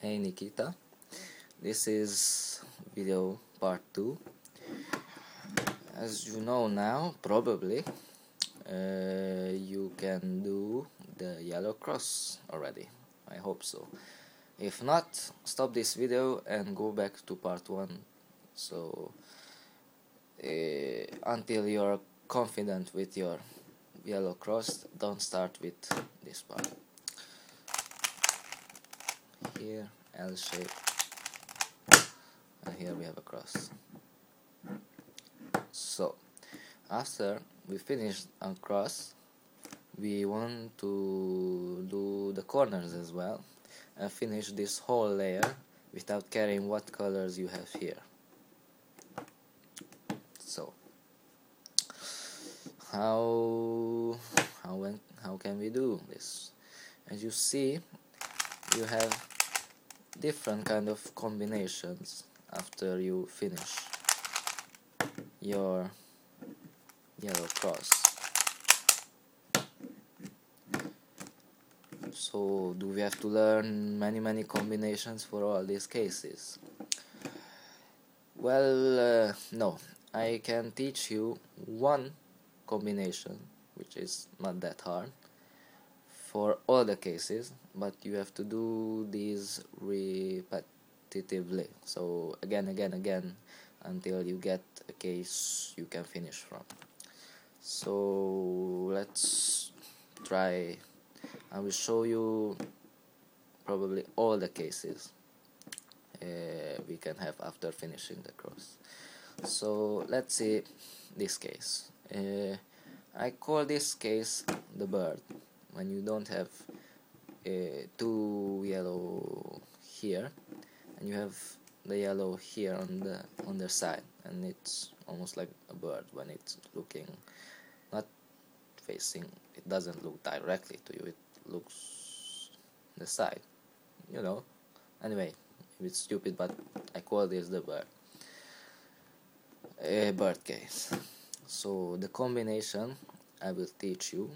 Hey Nikita, this is video part 2. As you know now, probably, you can do the yellow cross already. I hope so. If not, stop this video and go back to part 1. So, until you're confident with your yellow cross, don't start with this part. Here, L shape, and here we have a cross. So, after we finish a cross, we want to do the corners as well and finish this whole layer without caring what colors you have here. So, how can we do this? As you see, you have different kind of combinations after you finish your yellow cross. So do we have to learn many combinations for all these cases? Well, no. I can teach you one combination, which is not that hard, for all the cases, but you have to do these repetitively. So again, until you get a case you can finish from. So let's try. I will show you probably all the cases we can have after finishing the cross. So let's see this case. I call this case the bird, when you don't have two yellow here and you have the yellow here on the side, and it's almost like a bird when it's looking, not facing, it doesn't look directly to you, it looks the side, anyway, it's stupid, but I call this the bird case. So the combination I will teach you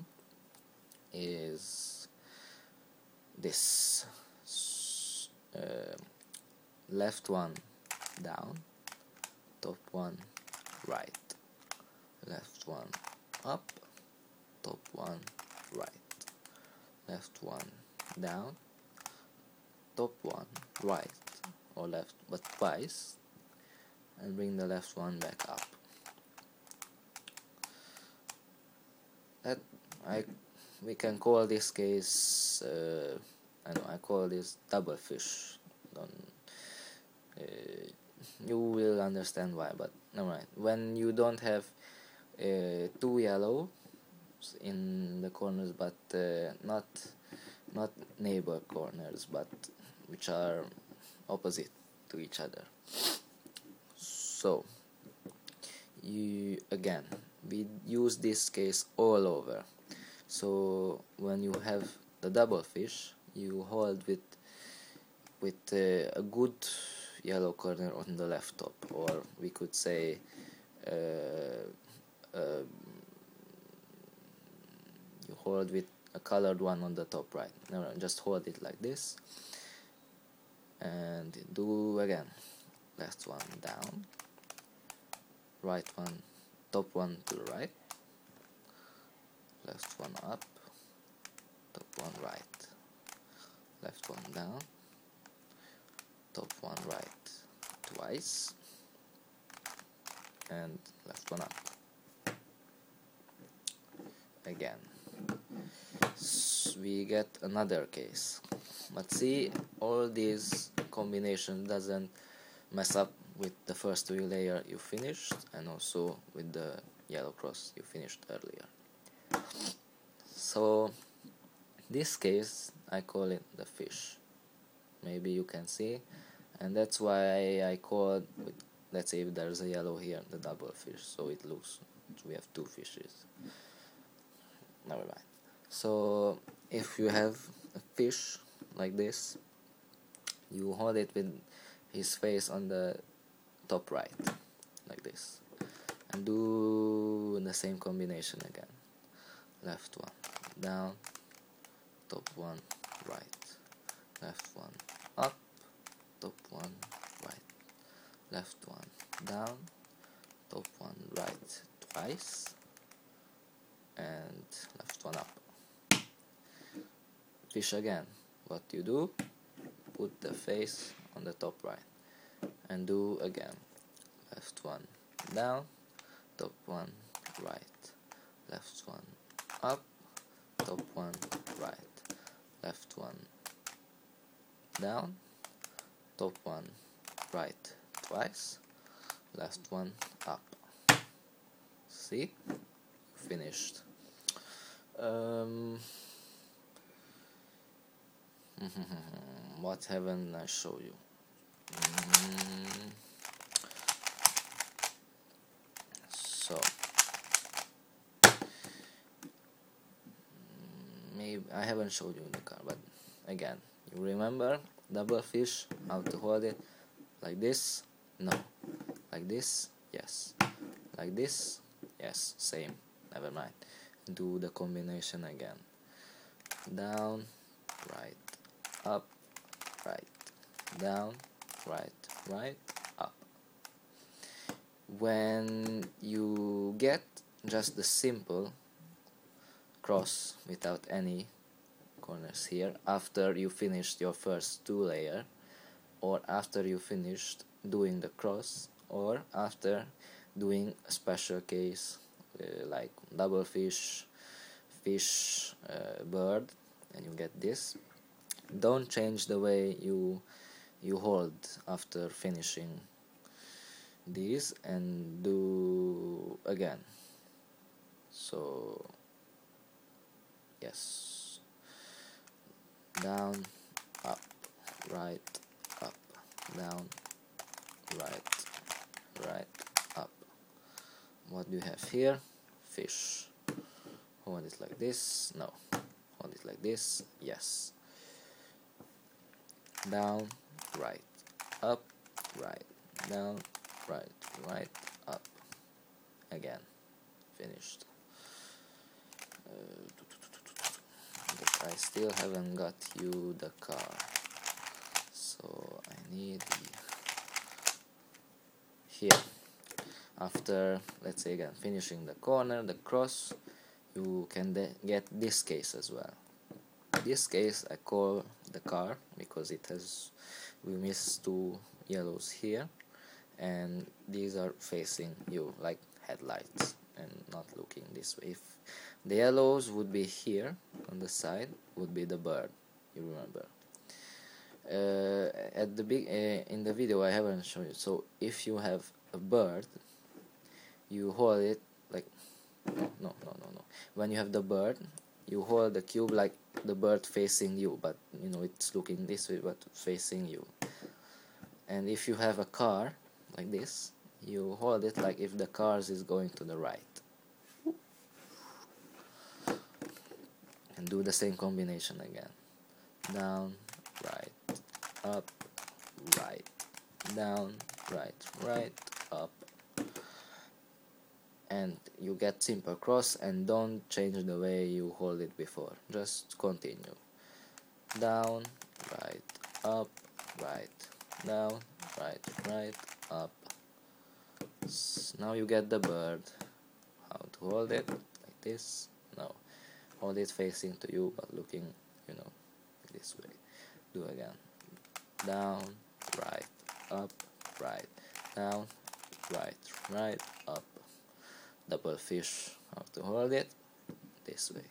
is this: left one down, top one right, left one up, top one right, left one down, top one right or left, but twice, and bring the left one back up. We can call this case, I call this double fish. You will understand why, but alright. When you don't have two yellows in the corners, but not neighbor corners, but which are opposite to each other. So we use this case all over. So when you have the double fish, you hold with a good yellow corner on the left top, or we could say you hold with a colored one on the top right. No, just hold it like this and do again. Left one down, right one, top one to the right, left one up, top one right, left one down, top one right twice, and left one up again. So we get another case, but see, all these combination doesn't mess up with the first two layer you finished, and also with the yellow cross you finished earlier. So this case I call it the fish. Maybe you can see, and that's why I call it, let's say if there's a yellow here, the double fish, so it looks we have two fishes. Never mind. So if you have a fish like this, you hold it with his face on the top right, like this, and do the same combination again. Left one down, top one right, left one up, top one, right, left one, down, top one, right, twice, and left one up. Fish again. What you do? Put the face on the top right, and do again. Left one down, top one right, left one up, top one right, left one down, top one right twice, left one up. See? Finished. What haven't I shown you? So maybe I haven't showed you in the car, but again, you remember double fish, how to hold it? Like this? No. Like this? Yes. Like this? Yes. Same. Never mind. Do the combination again. Down, right, up, right, down, right, right, up. When you get just the simple cross without any corners here, after you finished your first two layers, or after you finished doing the cross, or after doing a special case like double fish, bird, and you get this, don't change the way you hold after finishing these, and do again. So yes, down, up, right, up, down, right, right, up. What do you have here? Fish. Hold it like this. No. Hold it like this. Yes. Down, right, up, right, down, right, right, up. Again. Finished. But I still haven't got you the car. So I need here. After, let's say again, finishing the corner, the cross, you can get this case as well. This case I call the car because it has, we missed two yellows here, and these are facing you like headlights and not looking this way. If the yellows would be here on the side, would be the bird, you remember. At the in the video I haven't shown you. So if you have a bird, you hold it like no. When you have the bird, you hold the cube like the bird facing you, but you know it's looking this way but facing you. And if you have a car like this, you hold it like if the car is going to the right. And do the same combination again. Down, right, up, right, down, right, right, up. And you get simple cross, and don't change the way you hold it before. Just continue. Down, right, up, right, down, right, right, up. Now you get the bird. How to hold it? Like this? No. Hold it facing to you, but looking, you know, this way. Do again. Down, right, up, right, down, right, right, up. Double fish. How to hold it? This way.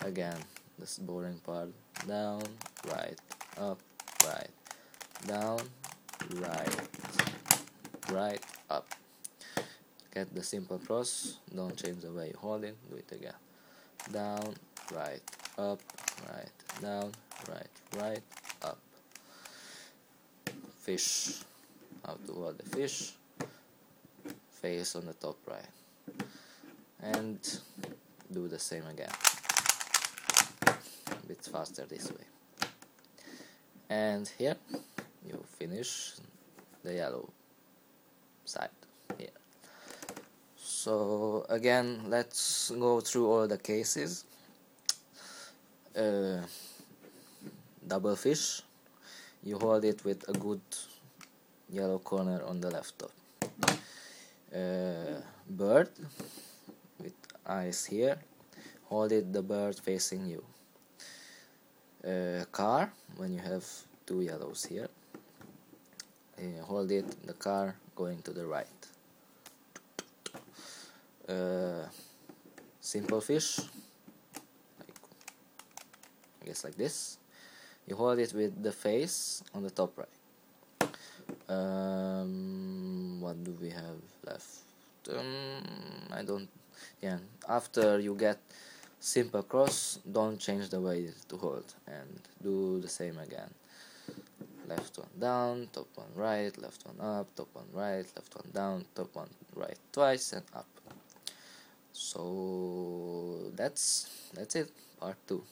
Again, this boring part. Down, right, up, right, down, right, right, up. Get the simple cross. Don't change the way you hold it. Do it again. Down, right, up, right, down, right, right, up. Fish. How to hold the fish? Face on the top right. And do the same again. A bit faster this way. And here you finish the yellow side here. So again, let's go through all the cases. Double fish, You hold it with a good yellow corner on the left top. Bird with eyes here, hold it the bird facing you. Car, when you have two yellows here, hold it the car going to the right. Simple fish, I guess like this. You hold it with the face on the top right. What do we have left? I don't. Yeah, after you get simple cross, don't change the way to hold and do the same again. Left one down, top one right, left one up, top one right, left one down, top one right twice and up. So that's it, part 2.